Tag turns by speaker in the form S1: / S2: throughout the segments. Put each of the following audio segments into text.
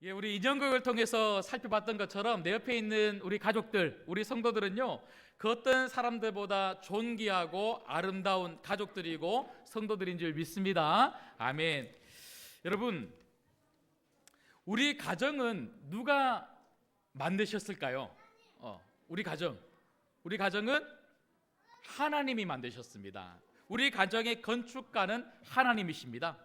S1: 예, 우리 인연극을 통해서 살펴봤던 것처럼 내 옆에 있는 우리 가족들, 우리 성도들은요, 그 어떤 사람들보다 존귀하고 아름다운 가족들이고 성도들인 줄 믿습니다. 아멘. 여러분, 우리 가정은 누가 만드셨을까요? 우리 가정은 하나님이 만드셨습니다. 우리 가정의 건축가는 하나님이십니다.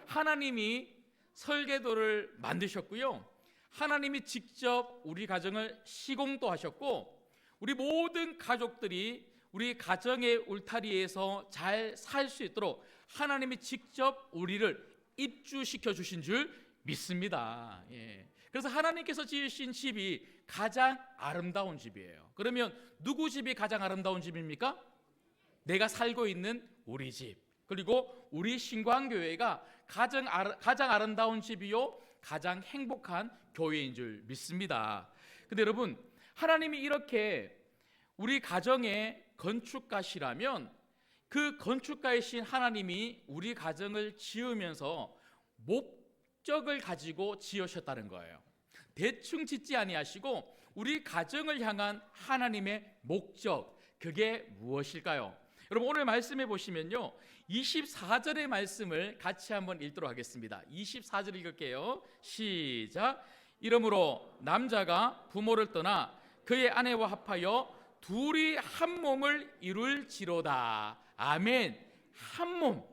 S1: 하나님이 설계도를 만드셨고요, 하나님이 직접 우리 가정을 시공도 하셨고, 우리 모든 가족들이 우리 가정의 울타리에서 잘 살 수 있도록 하나님이 직접 우리를 입주시켜 주신 줄 믿습니다. 그래서 하나님께서 지으신 집이 가장 아름다운 집이에요. 그러면 누구 집이 가장 아름다운 집입니까? 내가 살고 있는 우리 집, 그리고 우리 신광교회가 가장 아름다운 집이요, 가장 행복한 교회인 줄 믿습니다. 근데 여러분, 하나님이 이렇게 우리 가정의 건축가시라면 그 건축가이신 하나님이 우리 가정을 지으면서 목적을 가지고 지으셨다는 거예요. 대충 짓지 아니하시고 우리 가정을 향한 하나님의 목적, 그게 무엇일까요? 여러분, 오늘 말씀해 보시면요, 24절의 말씀을 같이 한번 읽도록 하겠습니다. 24절 읽을게요. 시작. 이러므로 남자가 부모를 떠나 그의 아내와 합하여 둘이 한 몸을 이룰지로다. 아멘. 한 몸.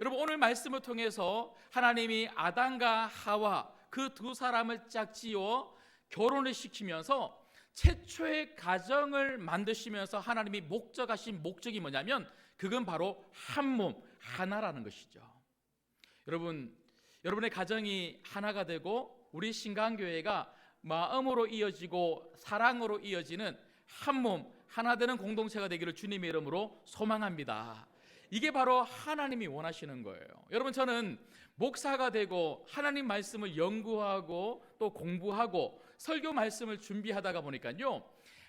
S1: 여러분, 오늘 말씀을 통해서 하나님이 아담과 하와 그 두 사람을 짝지어 결혼을 시키면서 최초의 가정을 만드시면서 하나님이 목적하신 목적이 뭐냐면, 그건 바로 한 몸, 하나라는 것이죠. 여러분의 가정이 하나가 되고 우리 신강교회가 마음으로 이어지고 사랑으로 이어지는 한 몸, 하나 되는 공동체가 되기를 주님의 이름으로 소망합니다. 이게 바로 하나님이 원하시는 거예요. 여러분, 저는 목사가 되고 하나님 말씀을 연구하고 또 공부하고 설교 말씀을 준비하다가 보니까요,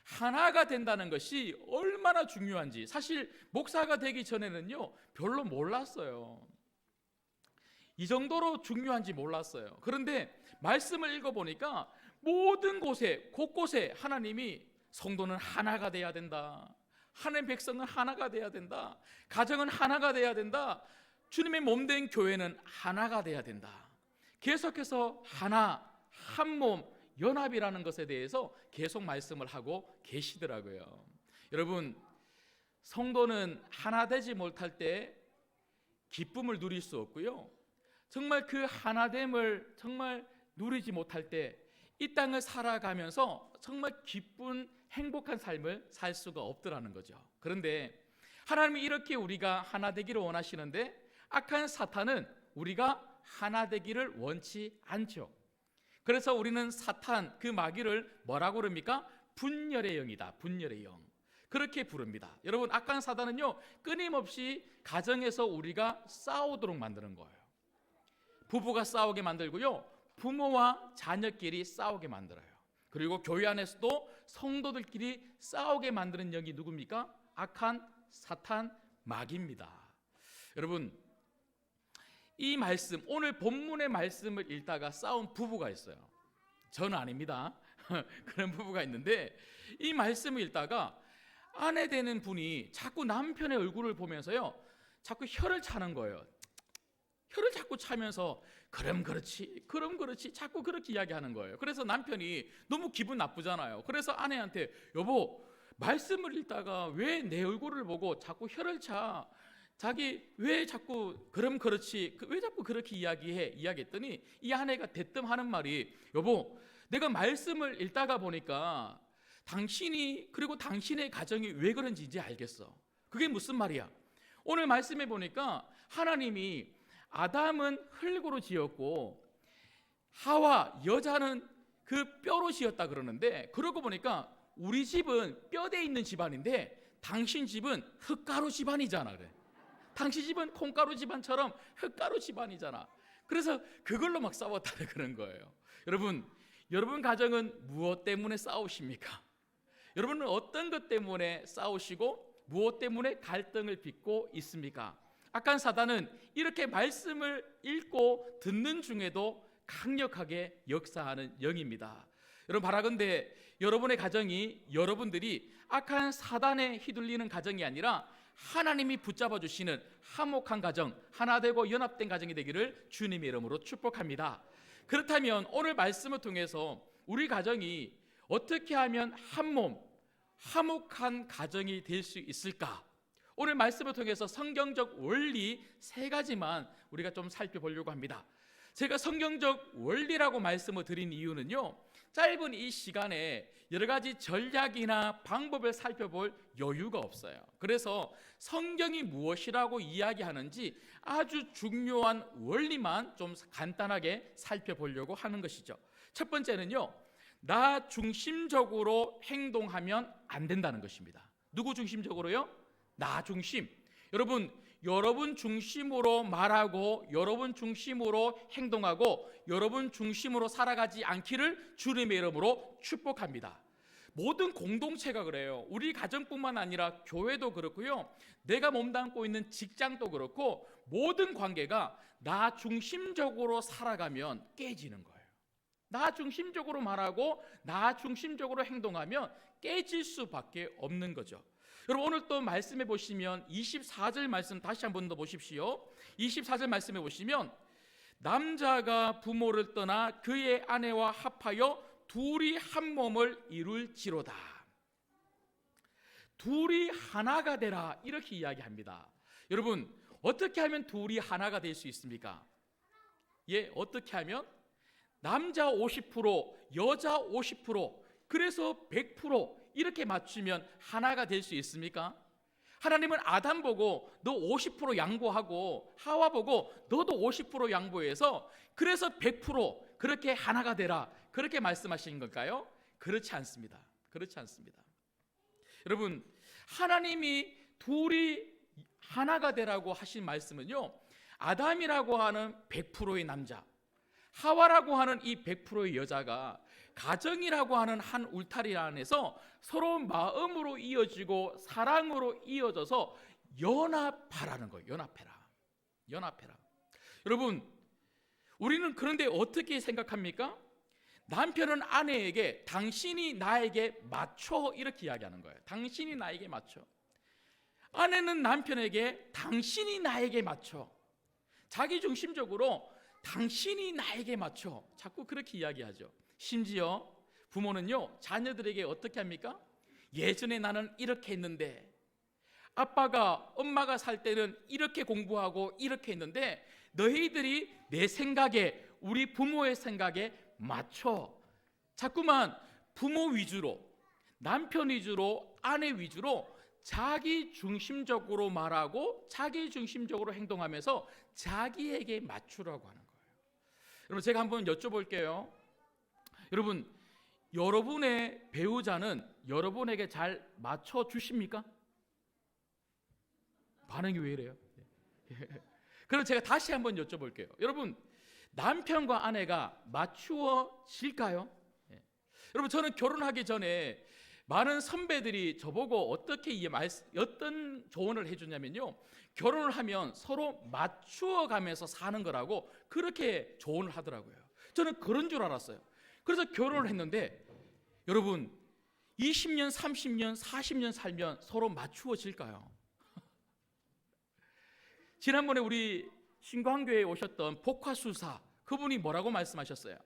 S1: 하나가 된다는 것이 얼마나 중요한지 사실 목사가 되기 전에는요 별로 몰랐어요. 이 정도로 중요한지 몰랐어요. 그런데 말씀을 읽어보니까 모든 곳에 곳곳에 하나님이 성도는 하나가 돼야 된다, 하나님 백성은 하나가 돼야 된다, 가정은 하나가 돼야 된다, 주님의 몸된 교회는 하나가 돼야 된다, 계속해서 하나, 한 몸, 연합이라는 것에 대해서 계속 말씀을 하고 계시더라고요. 여러분, 성도는 하나 되지 못할 때 기쁨을 누릴 수 없고요, 정말 그 하나됨을 정말 누리지 못할 때 이 땅을 살아가면서 정말 기쁜 행복한 삶을 살 수가 없더라는 거죠. 그런데 하나님이 이렇게 우리가 하나 되기를 원하시는데 악한 사탄은 우리가 하나 되기를 원치 않죠. 그래서 우리는 사탄, 그 마귀를 뭐라고 그럽니까? 분열의 영이다, 분열의 영, 그렇게 부릅니다. 여러분, 악한 사탄은요 끊임없이 가정에서 우리가 싸우도록 만드는 거예요. 부부가 싸우게 만들고요, 부모와 자녀끼리 싸우게 만들어요. 그리고 교회 안에서도 성도들끼리 싸우게 만드는 영이 누굽니까? 악한 사탄, 마귀입니다. 여러분, 이 말씀, 오늘 본문의 말씀을 읽다가 싸운 부부가 있어요. 저는 아닙니다. 그런 부부가 있는데 이 말씀을 읽다가 아내 되는 분이 자꾸 남편의 얼굴을 보면서요 자꾸 혀를 차는 거예요. 혀를 자꾸 차면서 그럼 그렇지, 그럼 그렇지, 자꾸 그렇게 이야기하는 거예요. 그래서 남편이 너무 기분 나쁘잖아요. 그래서 아내한테, 여보, 말씀을 읽다가 왜 내 얼굴을 보고 자꾸 혀를 차? 자기 왜 자꾸 그럼 그렇지, 왜 자꾸 그렇게 이야기했더니 이 아내가 대뜸 하는 말이, 여보, 내가 말씀을 읽다가 보니까 당신이, 그리고 당신의 가정이 왜 그런지 이제 알겠어. 그게 무슨 말이야? 오늘 말씀해 보니까 하나님이 아담은 흙으로 지었고 하와, 여자는 그 뼈로 지었다 그러는데, 그러고 보니까 우리 집은 뼈대 있는 집안인데 당신 집은 흙가루 집안이잖아. 그래, 당신 집은 콩가루 집안처럼 흙가루 집안이잖아. 그래서 그걸로 막 싸웠다 그런 거예요. 여러분 가정은 무엇 때문에 싸우십니까? 여러분은 어떤 것 때문에 싸우시고 무엇 때문에 갈등을 빚고 있습니까? 악한 사단은 이렇게 말씀을 읽고 듣는 중에도 강력하게 역사하는 영입니다. 여러분, 바라건대 여러분의 가정이, 여러분들이 악한 사단에 휘둘리는 가정이 아니라 하나님이 붙잡아 주시는 화목한 가정, 하나 되고 연합된 가정이 되기를 주님의 이름으로 축복합니다. 그렇다면 오늘 말씀을 통해서 우리 가정이 어떻게 하면 한 몸, 화목한 가정이 될 수 있을까? 오늘 말씀을 통해서 성경적 원리 3가지만 우리가 좀 살펴보려고 합니다. 제가 성경적 원리라고 말씀을 드린 이유는요, 짧은 이 시간에 여러 가지 전략이나 방법을 살펴볼 여유가 없어요. 그래서 성경이 무엇이라고 이야기하는지 아주 중요한 원리만 좀 간단하게 살펴보려고 하는 것이죠. 첫 번째는요, 나 중심적으로 행동하면 안 된다는 것입니다. 누구 중심적으로요? 나 중심. 여러분 중심으로 말하고, 여러분 중심으로 행동하고, 여러분 중심으로 살아가지 않기를 주님의 이름으로 축복합니다. 모든 공동체가 그래요. 우리 가정뿐만 아니라 교회도 그렇고요, 내가 몸담고 있는 직장도 그렇고, 모든 관계가 나 중심적으로 살아가면 깨지는 거예요. 나 중심적으로 말하고 나 중심적으로 행동하면 깨질 수밖에 없는 거죠. 여러분, 오늘 또 말씀해 보시면 24절 말씀 다시 한 번 더 보십시오. 24절 말씀해 보시면, 남자가 부모를 떠나 그의 아내와 합하여 둘이 한 몸을 이룰지로다. 둘이 하나가 되라, 이렇게 이야기합니다. 여러분, 어떻게 하면 둘이 하나가 될 수 있습니까? 어떻게 하면? 남자 50%, 여자 50%, 그래서 100% 이렇게 맞추면 하나가 될 수 있습니까? 하나님은 아담 보고 너 50% 양보하고, 하와 보고 너도 50% 양보해서 그래서 100% 그렇게 하나가 되라, 그렇게 말씀하신 걸까요? 그렇지 않습니다. 그렇지 않습니다. 여러분, 하나님이 둘이 하나가 되라고 하신 말씀은요, 아담이라고 하는 100%의 남자, 하와라고 하는 이 100%의 여자가 가정이라고 하는 한 울타리 안에서 서로 마음으로 이어지고 사랑으로 이어져서 연합하라는 거예요. 연합해라. 여러분, 우리는 그런데 어떻게 생각합니까? 남편은 아내에게 당신이 나에게 맞춰, 이렇게 이야기하는 거예요. 당신이 나에게 맞춰. 아내는 남편에게 당신이 나에게 맞춰. 자기 중심적으로 당신이 나에게 맞춰, 자꾸 그렇게 이야기하죠. 심지어 부모는요, 자녀들에게 어떻게 합니까? 예전에 나는 이렇게 했는데, 아빠가 엄마가 살 때는 이렇게 공부하고 이렇게 했는데, 너희들이 내 생각에, 우리 부모의 생각에 맞춰. 자꾸만 부모 위주로, 남편 위주로, 아내 위주로 자기 중심적으로 말하고 자기 중심적으로 행동하면서 자기에게 맞추라고 하는 거예요. 여러분, 제가 한번 여쭤볼게요. 여러분, 여러분의 배우자는 여러분에게 잘 맞춰 주십니까? 반응이 왜 이래요? 그럼 제가 다시 한번 여쭤볼게요. 여러분, 남편과 아내가 맞추어질까요? 여러분, 저는 결혼하기 전에 많은 선배들이 저보고 어떤 조언을 해주냐면요, 결혼을 하면 서로 맞추어 가면서 사는 거라고 그렇게 조언을 하더라고요. 저는 그런 줄 알았어요. 그래서 결혼을 했는데, 여러분, 20년, 30년, 40년 살면 서로 맞추어질까요? 지난번에 우리 신광교회에 오셨던 복화수사, 그분이 뭐라고 말씀하셨어요?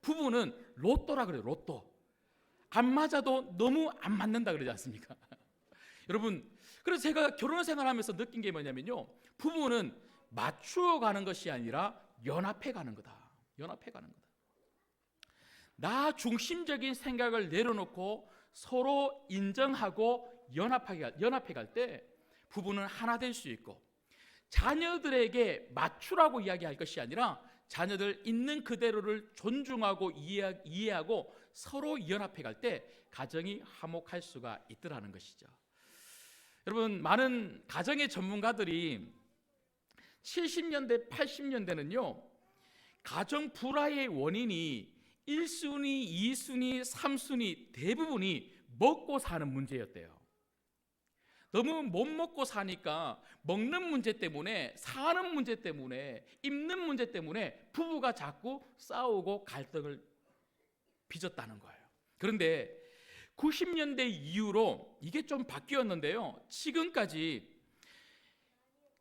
S1: 부부는 로또라 그래요. 로또. 안 맞아도 너무 안 맞는다 그러지 않습니까? 여러분, 그래서 제가 결혼 생활하면서 느낀 게 뭐냐면요, 부부는 맞추어 가는 것이 아니라 연합해 가는 거다. 연합해 가는 거다. 나 중심적인 생각을 내려놓고 서로 인정하고 연합해 갈 때 부부는 하나 될 수 있고, 자녀들에게 맞추라고 이야기할 것이 아니라 자녀들 있는 그대로를 존중하고 이해하고 서로 연합해 갈 때 가정이 화목할 수가 있더라는 것이죠. 여러분, 많은 가정의 전문가들이 70년대, 80년대는요, 가정 불화의 원인이 1순위, 2순위, 3순위 대부분이 먹고 사는 문제였대요. 너무 못 먹고 사니까 먹는 문제 때문에, 사는 문제 때문에, 입는 문제 때문에 부부가 자꾸 싸우고 갈등을 빚었다는 거예요. 그런데 90년대 이후로 이게 좀 바뀌었는데요, 지금까지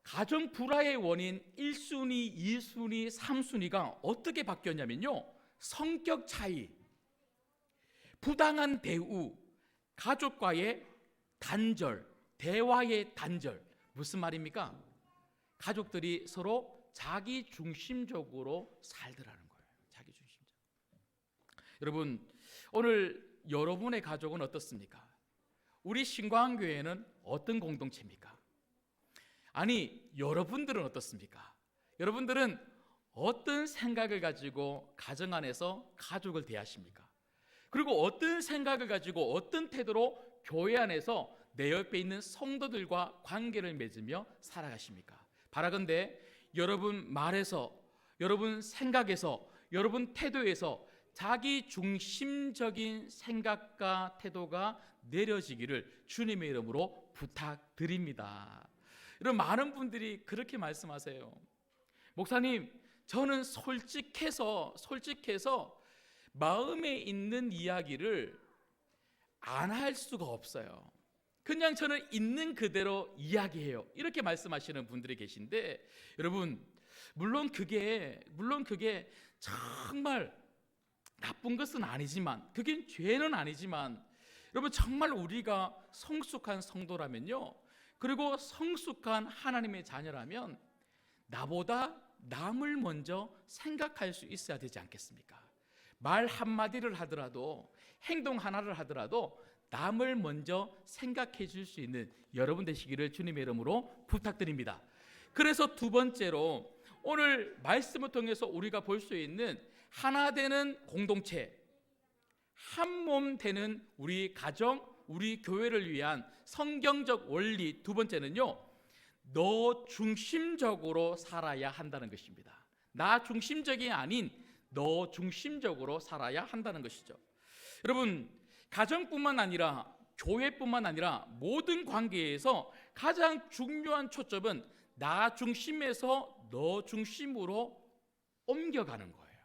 S1: 가정 불화의 원인 1순위, 2순위, 3순위가 어떻게 바뀌었냐면요, 성격 차이, 부당한 대우, 가족과의 단절, 대화의 단절. 무슨 말입니까? 가족들이 서로 자기 중심적으로 살더라는 거예요. 자기 중심적. 여러분, 오늘 여러분의 가족은 어떻습니까? 우리 신광교회는 어떤 공동체입니까? 아니, 여러분들은 어떻습니까? 여러분들은 어떤 생각을 가지고 가정 안에서 가족을 대하십니까? 그리고 어떤 생각을 가지고 어떤 태도로 교회 안에서 내 옆에 있는 성도들과 관계를 맺으며 살아가십니까? 바라건대 여러분 말에서, 여러분 생각에서, 여러분 태도에서 자기 중심적인 생각과 태도가 내려지기를 주님의 이름으로 부탁드립니다. 여러분, 많은 분들이 그렇게 말씀하세요. 목사님, 저는 솔직해서 마음에 있는 이야기를 안 할 수가 없어요. 그냥 저는 있는 그대로 이야기해요. 이렇게 말씀하시는 분들이 계신데, 여러분, 물론 그게 정말 나쁜 것은 아니지만, 그게 죄는 아니지만, 여러분, 정말 우리가 성숙한 성도라면요, 그리고 성숙한 하나님의 자녀라면 나보다 남을 먼저 생각할 수 있어야 되지 않겠습니까? 말 한마디를 하더라도, 행동 하나를 하더라도 남을 먼저 생각해 줄 수 있는 여러분 되시기를 주님의 이름으로 부탁드립니다. 그래서 두 번째로, 오늘 말씀을 통해서 우리가 볼 수 있는 하나 되는 공동체, 한 몸 되는 우리 가정, 우리 교회를 위한 성경적 원리 두 번째는요, 너 중심적으로 살아야 한다는 것입니다. 나 중심적이 아닌 너 중심적으로 살아야 한다는 것이죠. 여러분, 가정뿐만 아니라 교회뿐만 아니라 모든 관계에서 가장 중요한 초점은 나 중심에서 너 중심으로 옮겨가는 거예요.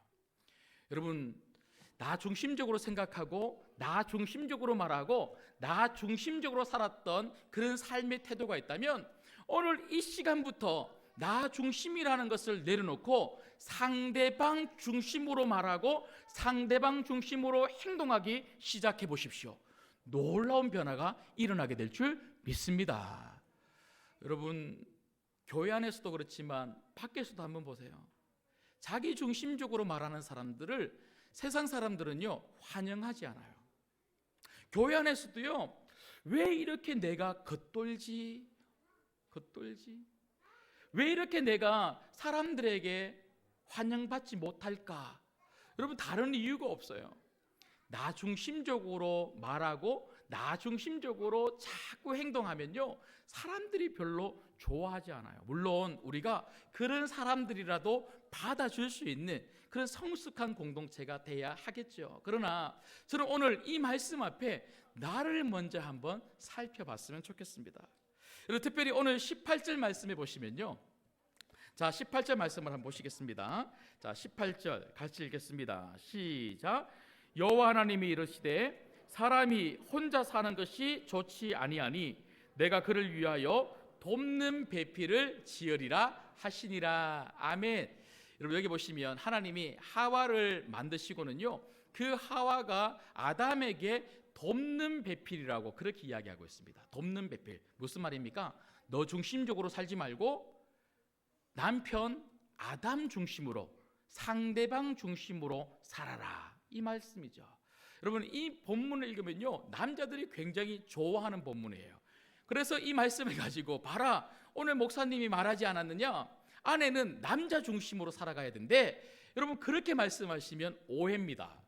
S1: 여러분, 나 중심적으로 생각하고 나 중심적으로 말하고 나 중심적으로 살았던 그런 삶의 태도가 있다면, 오늘 이 시간부터 나 중심이라는 것을 내려놓고 상대방 중심으로 말하고 상대방 중심으로 행동하기 시작해 보십시오. 놀라운 변화가 일어나게 될 줄 믿습니다. 여러분, 교회 안에서도 그렇지만 밖에서도 한번 보세요. 자기 중심적으로 말하는 사람들을 세상 사람들은요, 환영하지 않아요. 교회 안에서도요, 왜 이렇게 내가 겉돌지? 왜 이렇게 내가 사람들에게 환영받지 못할까? 여러분, 다른 이유가 없어요. 나 중심적으로 말하고 나 중심적으로 자꾸 행동하면요, 사람들이 별로 좋아하지 않아요. 물론 우리가 그런 사람들이라도 받아줄 수 있는 그런 성숙한 공동체가 돼야 하겠죠. 그러나 저는 오늘 이 말씀 앞에 나를 먼저 한번 살펴봤으면 좋겠습니다. 그리고 특별히 오늘 18절 말씀해 보시면요, 자, 18절 말씀을 한번 보시겠습니다. 자, 18절 같이 읽겠습니다. 시작. 여호와 하나님이 이르시되 사람이 혼자 사는 것이 좋지 아니하니 내가 그를 위하여 돕는 배필을 지으리라 하시니라. 아멘. 여러분, 여기 보시면 하나님이 하와를 만드시고는요, 그 하와가 아담에게 돕는 배필이라고 그렇게 이야기하고 있습니다. 돕는 배필, 무슨 말입니까? 너 중심적으로 살지 말고 남편 아담 중심으로, 상대방 중심으로 살아라, 이 말씀이죠. 여러분, 이 본문을 읽으면요, 남자들이 굉장히 좋아하는 본문이에요. 그래서 이 말씀을 가지고, 봐라, 오늘 목사님이 말하지 않았느냐, 아내는 남자 중심으로 살아가야 된대. 여러분, 그렇게 말씀하시면 오해입니다.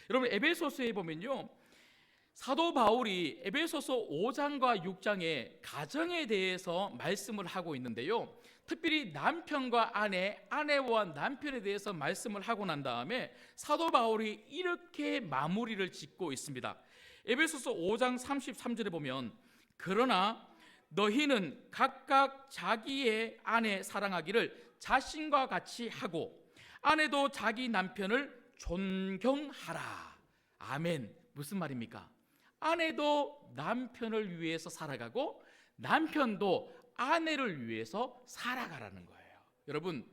S1: 여러분, 에베소서에 보면요, 사도 바울이 에베소서 5장과 6장에 가정에 대해서 말씀을 하고 있는데요, 특별히 남편과 아내와 남편에 대해서 말씀을 하고 난 다음에 사도 바울이 이렇게 마무리를 짓고 있습니다. 에베소서 5장 33절에 보면 그러나 너희는 각각 자기의 아내 사랑하기를 자신과 같이 하고 아내도 자기 남편을 존경하라. 아멘. 무슨 말입니까? 아내도 남편을 위해서 살아가고 남편도 아내를 위해서 살아가라는 거예요. 여러분,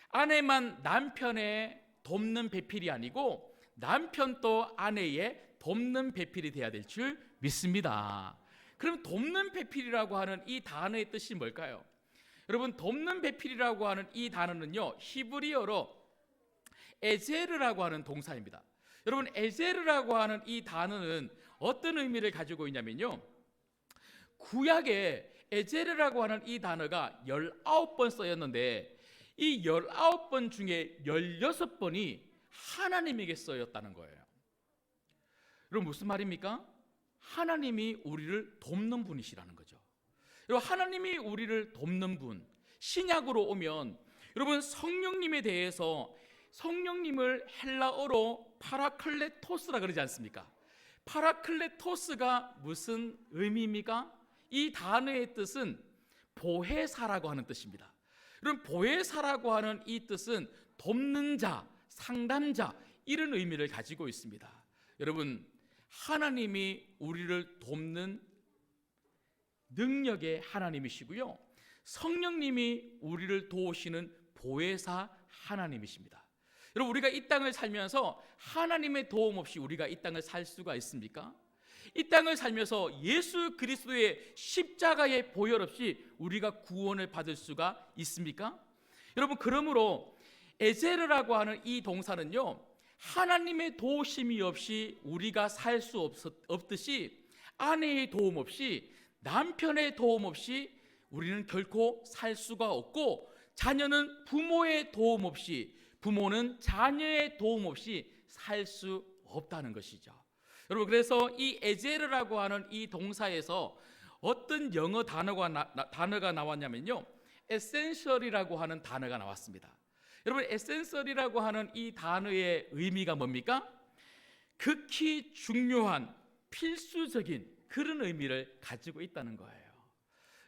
S1: 아내만 남편의 돕는 배필이 아니고 남편도 아내의 돕는 배필이 돼야 될 줄 믿습니다. 그럼 돕는 배필이라고 하는 이 단어의 뜻이 뭘까요? 여러분, 돕는 배필이라고 하는 이 단어는요, 히브리어로 에제르라고 하는 동사입니다. 여러분, 에제르라고 하는 이 단어는 어떤 의미를 가지고 있냐면요, 구약에 에제르라고 하는 이 단어가 19번 쓰였는데 이 19번 중에 16번이 하나님에게 쓰였다는 거예요. 여러분, 무슨 말입니까? 하나님이 우리를 돕는 분이시라는 거죠. 여러분, 하나님이 우리를 돕는 분, 신약으로 오면 여러분, 성령님에 대해서 성령님을 헬라어로 파라클레토스라 그러지 않습니까? 파라클레토스가 무슨 의미입니까? 이 단어의 뜻은 보혜사라고 하는 뜻입니다. 여러분, 보혜사라고 하는 이 뜻은 돕는 자, 상담자, 이런 의미를 가지고 있습니다. 여러분, 하나님이 우리를 돕는 능력의 하나님이시고요, 성령님이 우리를 도우시는 보혜사 하나님이십니다. 여러분, 우리가 이 땅을 살면서 하나님의 도움 없이 우리가 이 땅을 살 수가 있습니까? 이 땅을 살면서 예수 그리스도의 십자가의 보혈 없이 우리가 구원을 받을 수가 있습니까? 여러분, 그러므로 에제르라고 하는 이 동사는요, 하나님의 도우심이 없이 우리가 살 수 없듯이 아내의 도움 없이 남편의 도움 없이 우리는 결코 살 수가 없고, 자녀는 부모의 도움 없이, 부모는 자녀의 도움 없이 살 수 없다는 것이죠. 여러분, 그래서 이 에제르라고 하는 이 동사에서 어떤 영어 단어가 나왔냐면요, 에센셜이라고 하는 단어가 나왔습니다. 여러분, 에센셜이라고 하는 이 단어의 의미가 뭡니까? 극히 중요한, 필수적인 그런 의미를 가지고 있다는 거예요.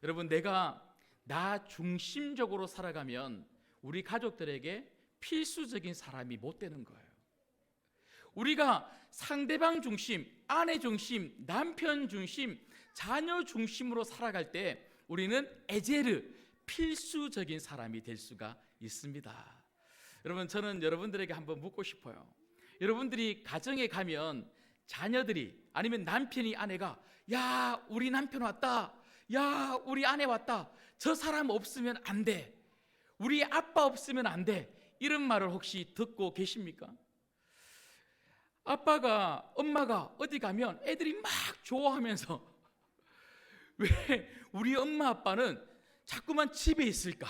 S1: 여러분, 내가 나 중심적으로 살아가면 우리 가족들에게 필수적인 사람이 못 되는 거예요. 우리가 상대방 중심, 아내 중심, 남편 중심, 자녀 중심으로 살아갈 때 우리는 에제르, 필수적인 사람이 될 수가 있습니다. 여러분, 저는 여러분들에게 한번 묻고 싶어요. 여러분들이 가정에 가면 자녀들이, 아니면 남편이, 아내가 야, 우리 남편 왔다, 야, 우리 아내 왔다, 저 사람 없으면 안 돼, 우리 아빠 없으면 안 돼, 이런 말을 혹시 듣고 계십니까? 아빠가, 엄마가 어디 가면 애들이 막 좋아하면서 왜 우리 엄마 아빠는 자꾸만 집에 있을까?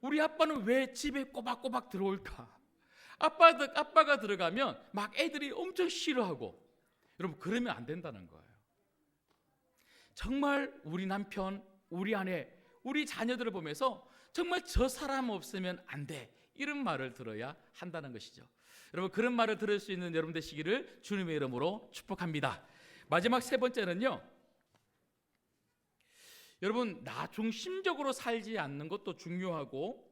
S1: 우리 아빠는 왜 집에 꼬박꼬박 들어올까? 아빠가 들어가면 막 애들이 엄청 싫어하고. 여러분, 그러면 안 된다는 거예요. 정말 우리 남편, 우리 아내, 우리 자녀들을 보면서 정말 저 사람 없으면 안 돼, 이런 말을 들어야 한다는 것이죠. 여러분, 그런 말을 들을 수 있는 여러분 되시기를 주님의 이름으로 축복합니다. 마지막 세 번째는요, 여러분, 나 중심적으로 살지 않는 것도 중요하고,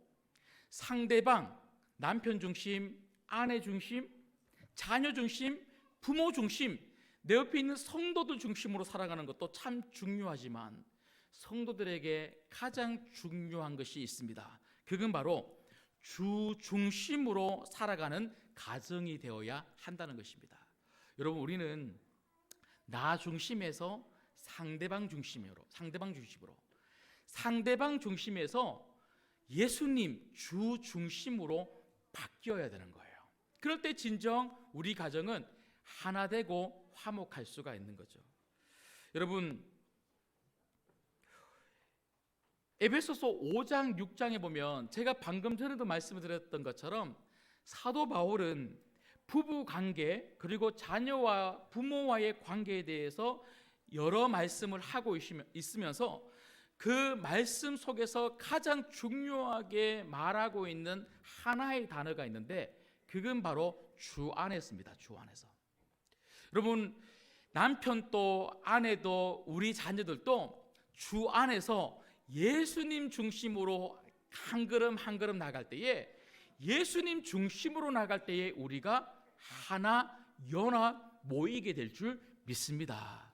S1: 상대방, 남편 중심, 아내 중심, 자녀 중심, 부모 중심, 내 옆에 있는 성도들 중심으로 살아가는 것도 참 중요하지만 성도들에게 가장 중요한 것이 있습니다. 그건 바로 주 중심으로 살아가는 가정이 되어야 한다는 것입니다. 여러분, 우리는 나 중심에서 상대방 중심으로, 상대방 중심에서 예수님 주 중심으로 바뀌어야 되는 거예요. 그럴 때 진정 우리 가정은 하나 되고 화목할 수가 있는 거죠. 여러분, 에베소서 5장 6장에 보면 제가 방금 전에도 말씀을 드렸던 것처럼 사도 바울은 부부 관계, 그리고 자녀와 부모와의 관계에 대해서 여러 말씀을 하고 있으면서 그 말씀 속에서 가장 중요하게 말하고 있는 하나의 단어가 있는데 그건 바로 주 안에서입니다. 주 안에서. 여러분, 남편도 아내도 우리 자녀들도 주 안에서 예수님 중심으로 한 걸음 한 걸음 나갈 때에, 예수님 중심으로 나갈 때에 우리가 하나 연합 모이게 될 줄 믿습니다.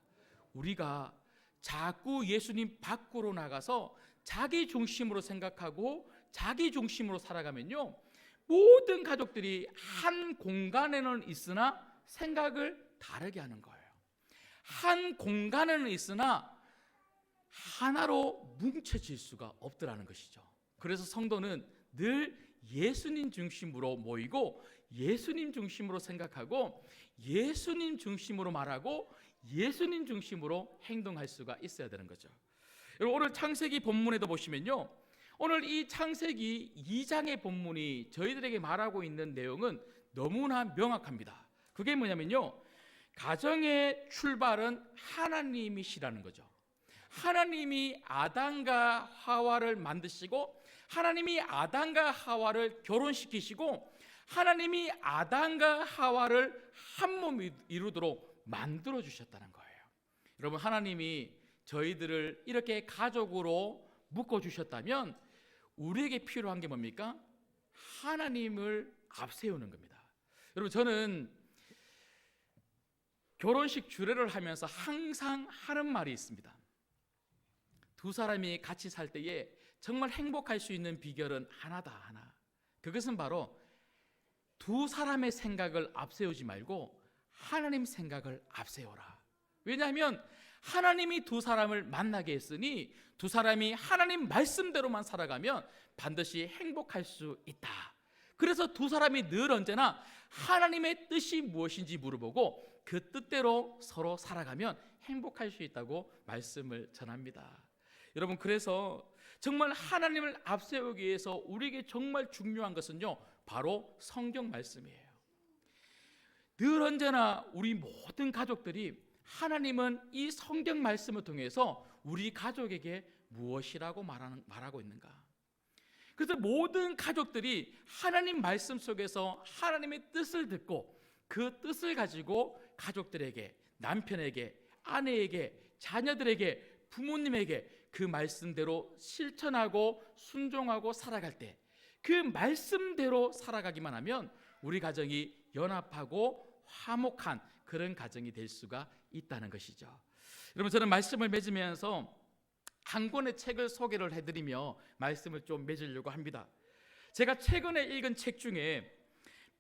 S1: 우리가 자꾸 예수님 밖으로 나가서 자기 중심으로 생각하고 자기 중심으로 살아가면요, 모든 가족들이 한 공간에는 있으나 생각을 다르게 하는 거예요. 한 공간에는 있으나 하나로 뭉쳐질 수가 없더라는 것이죠. 그래서 성도는 늘 예수님 중심으로 모이고 예수님 중심으로 생각하고 예수님 중심으로 말하고 예수님 중심으로 행동할 수가 있어야 되는 거죠. 여러분, 오늘 창세기 본문에도 보시면요, 오늘 이 창세기 2장의 본문이 저희들에게 말하고 있는 내용은 너무나 명확합니다. 그게 뭐냐면요, 가정의 출발은 하나님이시라는 거죠. 하나님이 아담과 하와를 만드시고 하나님이 아담과 하와를 결혼시키시고 하나님이 아담과 하와를 한 몸 이루도록 만들어 주셨다는 거예요. 여러분, 하나님이 저희들을 이렇게 가족으로 묶어 주셨다면 우리에게 필요한 게 뭡니까? 하나님을 앞세우는 겁니다. 여러분, 저는 결혼식 주례를 하면서 항상 하는 말이 있습니다. 두 사람이 같이 살 때에 정말 행복할 수 있는 비결은 하나다, 하나. 그것은 바로 두 사람의 생각을 앞세우지 말고 하나님 생각을 앞세워라. 왜냐하면 하나님이 두 사람을 만나게 했으니 두 사람이 하나님 말씀대로만 살아가면 반드시 행복할 수 있다. 그래서 두 사람이 늘 언제나 하나님의 뜻이 무엇인지 물어보고 그 뜻대로 서로 살아가면 행복할 수 있다고 말씀을 전합니다. 여러분, 그래서 정말 하나님을 앞세우기 위해서 우리에게 정말 중요한 것은요, 바로 성경 말씀이에요. 늘 언제나 우리 모든 가족들이 하나님은 이 성경 말씀을 통해서 우리 가족에게 무엇이라고 말하고 있는가? 그래서 모든 가족들이 하나님 말씀 속에서 하나님의 뜻을 듣고 그 뜻을 가지고 가족들에게, 남편에게, 아내에게, 자녀들에게, 부모님에게 그 말씀대로 실천하고 순종하고 살아갈 때, 그 말씀대로 살아가기만 하면 우리 가정이 연합하고 화목한 그런 가정이 될 수가 있다는 것이죠. 여러분, 저는 말씀을 맺으면서 한 권의 책을 소개를 해드리며 말씀을 좀 맺으려고 합니다. 제가 최근에 읽은 책 중에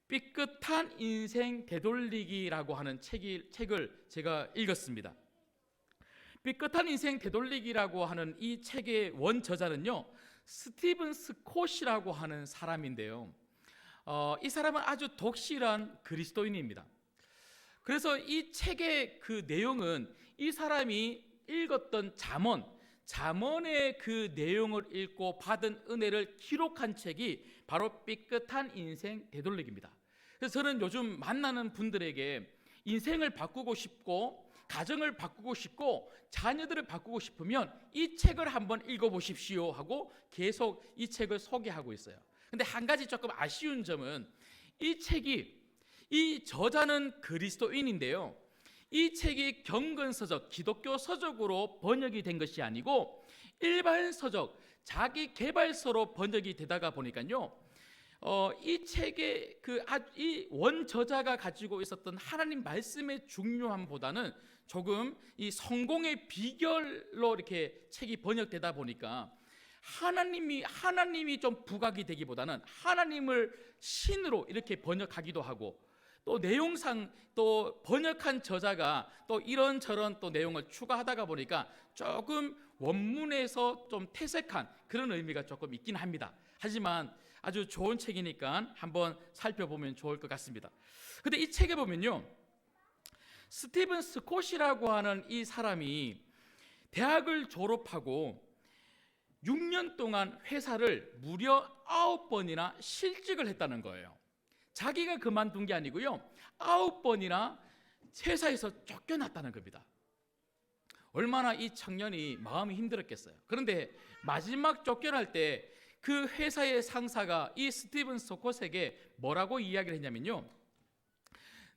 S1: 삐끗한 인생 되돌리기라고 하는 책을 제가 읽었습니다. 삐끗한 인생 되돌리기라고 하는 이 책의 원저자는요, 스티븐 스콧이라고 하는 사람인데요, 이 사람은 아주 독실한 그리스도인입니다. 그래서 이 책의 그 내용은 이 사람이 읽었던 잠언의 그 내용을 읽고 받은 은혜를 기록한 책이 바로 삐끗한 인생 되돌리기입니다. 그래서 저는 요즘 만나는 분들에게 인생을 바꾸고 싶고 가정을 바꾸고 싶고 자녀들을 바꾸고 싶으면 이 책을 한번 읽어보십시오 하고 계속 이 책을 소개하고 있어요. 근데 한 가지 조금 아쉬운 점은 이 책이, 이 저자는 그리스도인인데요, 이 책이 경건서적, 기독교 서적으로 번역이 된 것이 아니고 일반 서적, 자기 개발서로 번역이 되다가 보니까요, 이 책의 이 원저자가 가지고 있었던 하나님 말씀의 중요함보다는 조금 이 성공의 비결로 이렇게 책이 번역되다 보니까 하나님이 좀 부각이 되기보다는 하나님을 신으로 이렇게 번역하기도 하고, 또 내용상 또 번역한 저자가 또 이런저런 또 내용을 추가하다가 보니까 조금 원문에서 좀 퇴색한 그런 의미가 조금 있긴 합니다. 하지만 아주 좋은 책이니까 한번 살펴보면 좋을 것 같습니다. 근데 이 책에 보면요, 스티븐 스콧이라고 하는 이 사람이 대학을 졸업하고 6년 동안 회사를 무려 9번이나 실직을 했다는 거예요. 자기가 그만둔 게 아니고요, 9번이나 회사에서 쫓겨났다는 겁니다. 얼마나 이 청년이 마음이 힘들었겠어요. 그런데 마지막 쫓겨날 때 그 회사의 상사가 이 스티븐 스콧에게 뭐라고 이야기를 했냐면요,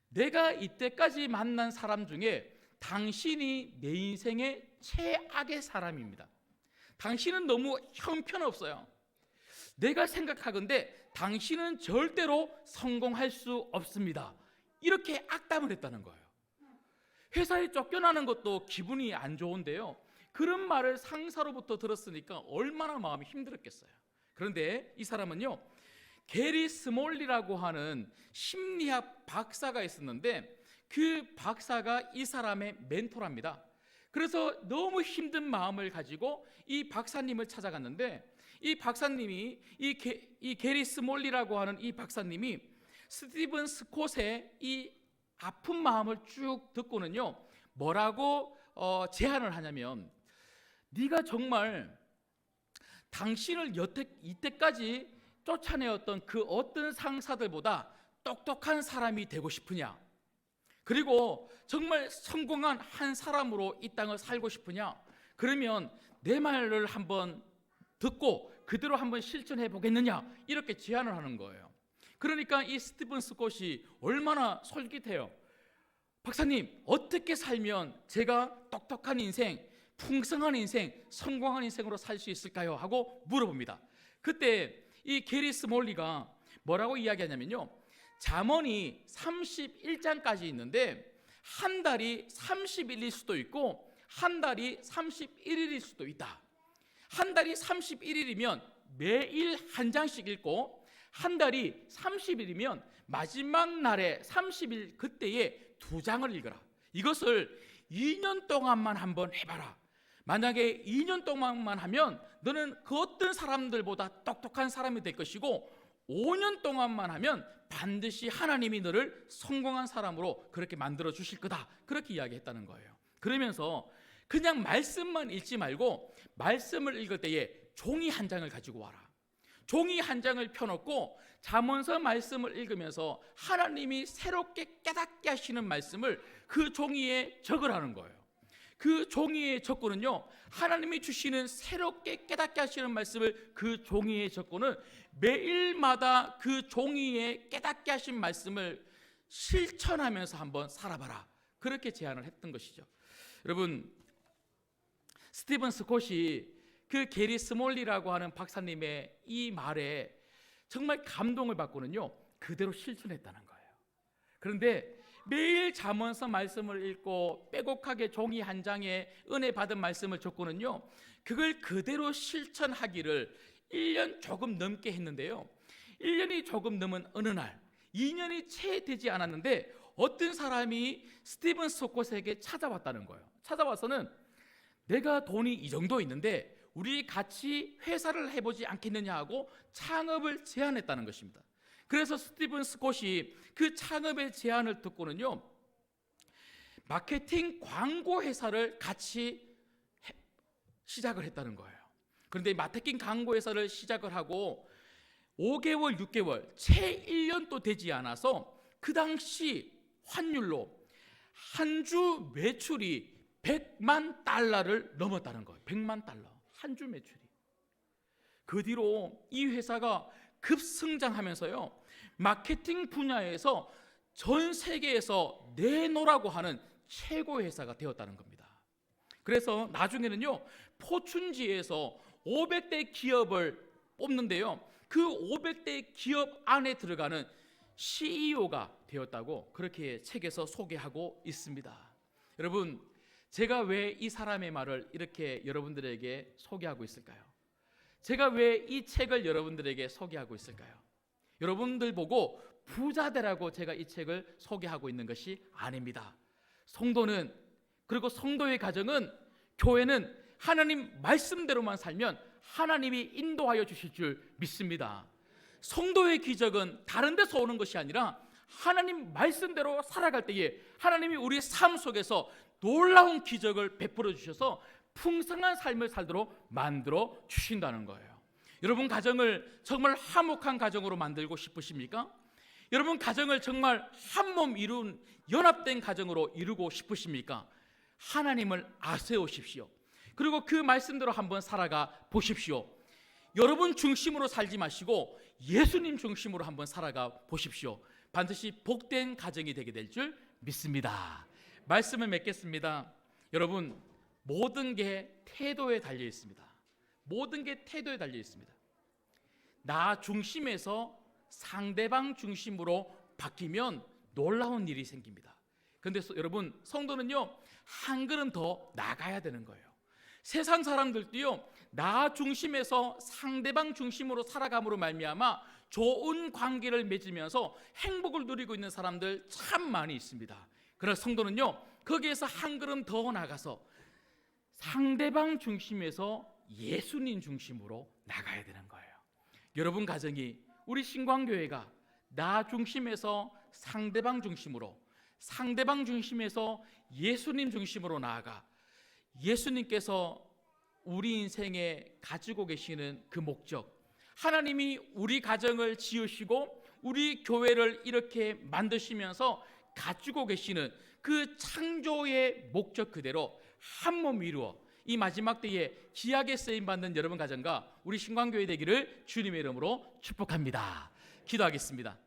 S1: 내가 이때까지 만난 사람 중에 당신이 내 인생의 최악의 사람입니다. 당신은 너무 형편없어요. 내가 생각하건대 당신은 절대로 성공할 수 없습니다. 이렇게 악담을 했다는 거예요. 회사에 쫓겨나는 것도 기분이 안 좋은데요, 그런 말을 상사로부터 들었으니까 얼마나 마음이 힘들었겠어요. 그런데 이 사람은요, 게리 스몰리라고 하는 심리학 박사가 있었는데 그 박사가 이 사람의 멘토랍니다. 그래서 너무 힘든 마음을 가지고 이 박사님을 찾아갔는데, 이 박사님이 이 게리 스몰리라고 하는 이 박사님이 스티븐 스콧의 이 아픈 마음을 쭉 듣고는요, 뭐라고 제안을 하냐면, 네가 정말 당신을 이때까지 쫓아내었던 그 어떤 상사들보다 똑똑한 사람이 되고 싶으냐? 그리고 정말 성공한 한 사람으로 이 땅을 살고 싶으냐? 그러면 내 말을 한번 듣고 그대로 한번 실천해 보겠느냐? 이렇게 제안을 하는 거예요. 그러니까 이 스티븐 스콧이 얼마나 솔깃해요. 박사님, 어떻게 살면 제가 똑똑한 인생, 풍성한 인생, 성공한 인생으로 살 수 있을까요? 하고 물어봅니다. 그때 이 게리 스몰리가 뭐라고 이야기하냐면요, 잠언이 31장까지 있는데 한 달이 30일일 수도 있고 한 달이 31일일 수도 있다. 한 달이 31일이면 매일 한 장씩 읽고, 한 달이 30일이면 마지막 날에 30일 그때에 2장을 읽어라. 이것을 2년 동안만 한번 해봐라. 만약에 2년 동안만 하면 너는 그 어떤 사람들보다 똑똑한 사람이 될 것이고, 5년 동안만 하면 반드시 하나님이 너를 성공한 사람으로 그렇게 만들어 주실 거다. 그렇게 이야기했다는 거예요. 그러면서 그냥 말씀만 읽지 말고 말씀을 읽을 때에 종이 한 장을 가지고 와라. 종이 한 장을 펴놓고 잠언서 말씀을 읽으면서 하나님이 새롭게 깨닫게 하시는 말씀을 그 종이에 적으라는 거예요. 그 종이에 적고는요, 하나님이 주시는 새롭게 깨닫게 하시는 말씀을 그 종이에 적고는 매일마다 그 종이에 깨닫게 하신 말씀을 실천하면서 한번 살아봐라. 그렇게 제안을 했던 것이죠. 여러분, 스티븐 스콧이 그 게리 스몰리라고 하는 박사님의 이 말에 정말 감동을 받고는요, 그대로 실천했다는 거예요. 그런데 매일 잠언서 말씀을 읽고 빼곡하게 종이 한 장에 은혜 받은 말씀을 적고는요, 그걸 그대로 실천하기를 1년 조금 넘게 했는데요, 1년이 조금 넘은 어느 날, 2년이 채 되지 않았는데 어떤 사람이 스티븐 스콧에게 찾아왔다는 거예요. 찾아와서는 내가 돈이 이 정도 있는데 우리 같이 회사를 해보지 않겠느냐 하고 창업을 제안했다는 것입니다. 그래서 스티븐 스콧이 그 창업의 제안을 듣고는요, 마케팅 광고 회사를 같이 시작을 했다는 거예요. 그런데 마케팅 광고 회사를 시작을 하고 5개월, 6개월, 채 1년도 되지 않아서 그 당시 환율로 한 주 매출이 100만 달러를 넘었다는 거예요. 100만 달러. 한 주 매출이. 그 뒤로 이 회사가 급성장하면서요, 마케팅 분야에서 전 세계에서 내놓으라고 하는 최고 회사가 되었다는 겁니다. 그래서 나중에는요, 포춘지에서 500대 기업을 뽑는데요, 그 500대 기업 안에 들어가는 CEO가 되었다고 그렇게 책에서 소개하고 있습니다. 여러분, 제가 왜 이 사람의 말을 이렇게 여러분들에게 소개하고 있을까요? 제가 왜 이 책을 여러분들에게 소개하고 있을까요? 여러분들 보고 부자 되라고 제가 이 책을 소개하고 있는 것이 아닙니다. 성도는, 그리고 성도의 가정은, 교회는 하나님 말씀대로만 살면 하나님이 인도하여 주실 줄 믿습니다. 성도의 기적은 다른 데서 오는 것이 아니라 하나님 말씀대로 살아갈 때에 하나님이 우리의 삶 속에서 놀라운 기적을 베풀어 주셔서 풍성한 삶을 살도록 만들어 주신다는 거예요. 여러분 가정을 정말 화목한 가정으로 만들고 싶으십니까? 여러분 가정을 정말 한몸 이룬 연합된 가정으로 이루고 싶으십니까? 하나님을 아세우십시오. 그리고 그 말씀대로 한번 살아가 보십시오. 여러분 중심으로 살지 마시고 예수님 중심으로 한번 살아가 보십시오. 반드시 복된 가정이 되게 될 줄 믿습니다. 말씀을 맺겠습니다. 여러분, 모든 게 태도에 달려 있습니다. 모든 게 태도에 달려 있습니다. 나 중심에서 상대방 중심으로 바뀌면 놀라운 일이 생깁니다. 그런데 여러분, 성도는요 한 걸음 더 나가야 되는 거예요. 세상 사람들도요 나 중심에서 상대방 중심으로 살아감으로 말미암아 좋은 관계를 맺으면서 행복을 누리고 있는 사람들 참 많이 있습니다. 그래서 성도는요 거기에서 한 걸음 더 나가서 상대방 중심에서 예수님 중심으로 나가야 되는 거예요. 여러분 가정이, 우리 신광교회가 나 중심에서 상대방 중심으로, 상대방 중심에서 예수님 중심으로 나아가 예수님께서 우리 인생에 가지고 계시는 그 목적, 하나님이 우리 가정을 지으시고 우리 교회를 이렇게 만드시면서 가지고 계시는 그 창조의 목적 그대로 한 몸 이루어 이 마지막 때에 귀하게 쓰임받는 여러분 가정과 우리 신광교회 되기를 주님의 이름으로 축복합니다. 기도하겠습니다.